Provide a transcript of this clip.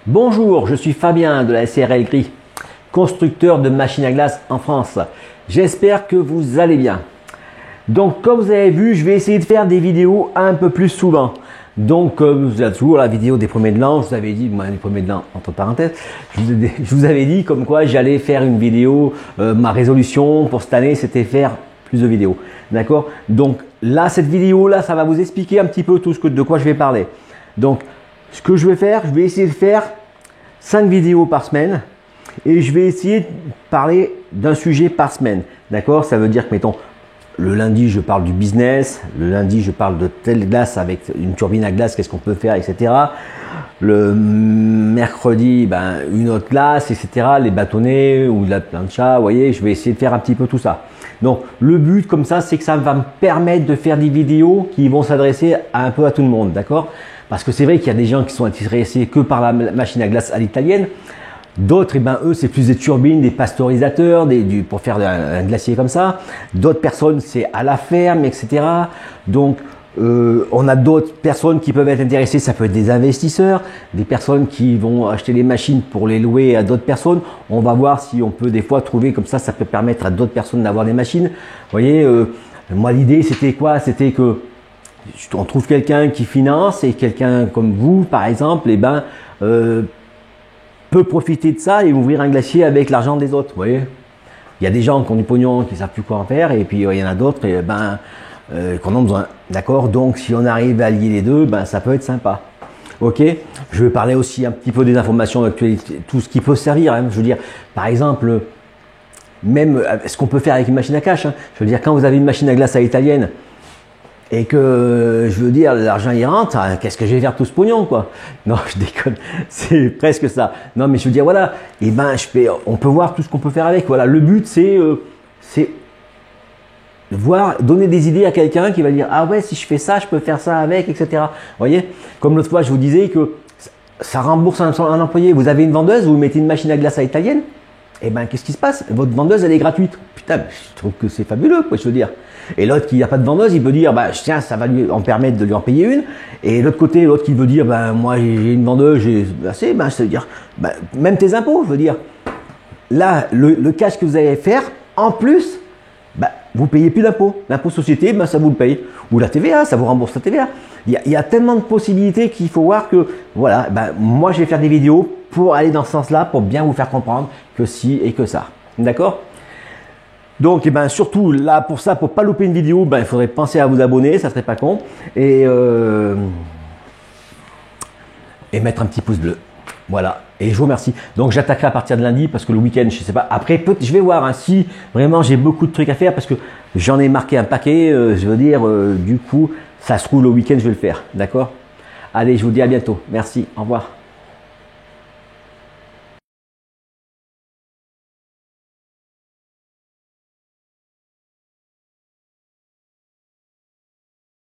Bonjour, je suis Fabien de la SRL Gris, constructeur de machines à glace en France. J'espère que vous allez bien. Donc comme vous avez vu, je vais essayer de faire des vidéos un peu plus souvent. Donc vous avez toujours la vidéo des premiers de l'an, je vous avais dit, les premiers de l'an entre parenthèses, je vous avais dit comme quoi j'allais faire une vidéo, ma résolution pour cette année c'était faire plus de vidéos. D'accord? Donc là, cette vidéo là, ça va vous expliquer un petit peu tout de quoi je vais parler. Donc ce que je vais faire, je vais essayer de faire 5 vidéos par semaine et je vais essayer de parler d'un sujet par semaine. D'accord? Ça veut dire que, mettons, le lundi, je parle du business. Le lundi, je parle de telle glace avec une turbine à glace, qu'est-ce qu'on peut faire, etc. Le mercredi, une autre glace, etc. Les bâtonnets ou de la plancha, vous voyez, je vais essayer de faire un petit peu tout ça. Donc, le but comme ça, c'est que ça va me permettre de faire des vidéos qui vont s'adresser un peu à tout le monde. D'accord? Parce que c'est vrai qu'il y a des gens qui sont intéressés que par la machine à glace à l'italienne. D'autres, eux, c'est plus des turbines, des pasteurisateurs, pour faire un glacier comme ça. D'autres personnes, c'est à la ferme, etc. Donc, on a d'autres personnes qui peuvent être intéressées. Ça peut être des investisseurs, des personnes qui vont acheter les machines pour les louer à d'autres personnes. On va voir si on peut des fois trouver comme ça peut permettre à d'autres personnes d'avoir des machines. Vous voyez, moi, l'idée, c'était quoi? C'était que on trouve quelqu'un qui finance et quelqu'un comme vous, par exemple, peut profiter de ça et ouvrir un glacier avec l'argent des autres. Vous voyez, il y a des gens qui ont du pognon, qui ne savent plus quoi en faire, et puis il y en a d'autres qui en ont besoin. D'accord? Donc si on arrive à lier les deux, ça peut être sympa. Ok? Je vais parler aussi un petit peu des informations d'actualité, tout ce qui peut servir. Je veux dire, par exemple, même ce qu'on peut faire avec une machine à cash. Je veux dire, quand vous avez une machine à glace à l'italienne, et que, je veux dire, l'argent y rentre, qu'est-ce que je vais faire tout ce pognon, quoi? Non, je déconne, c'est presque ça. Non, mais je veux dire, voilà, on peut voir tout ce qu'on peut faire avec. Voilà, le but, c'est donner des idées à quelqu'un qui va dire, ah ouais, si je fais ça, je peux faire ça avec, etc. Vous voyez? Comme l'autre fois, je vous disais que ça rembourse un employé. Vous avez une vendeuse, vous mettez une machine à glace à l'italienne, et qu'est-ce qui se passe? Votre vendeuse, elle est gratuite. Putain, je trouve que c'est fabuleux, quoi, je veux dire. Et l'autre qui n'a pas de vendeuse, il peut dire, tiens, ça va lui en permettre de lui en payer une. Et de l'autre côté, l'autre qui veut dire, moi j'ai une vendeuse, j'ai assez, ça veut dire, même tes impôts, je veux dire. Là, le cash que vous allez faire, en plus, vous payez plus d'impôts. L'impôt société, ça vous le paye. Ou la TVA, ça vous rembourse la TVA. Il y a tellement de possibilités qu'il faut voir que, voilà, moi je vais faire des vidéos pour aller dans ce sens-là, pour bien vous faire comprendre que si et que ça. D'accord? Donc, surtout là, pour pas louper une vidéo, il faudrait penser à vous abonner, ça serait pas con, et mettre un petit pouce bleu. Voilà. Et je vous remercie. Donc, j'attaquerai à partir de lundi parce que le week-end, je sais pas. Après, je vais voir si vraiment j'ai beaucoup de trucs à faire parce que j'en ai marqué un paquet. Je veux dire, du coup, ça se roule le week-end, je vais le faire. D'accord? Allez, je vous dis à bientôt. Merci. Au revoir.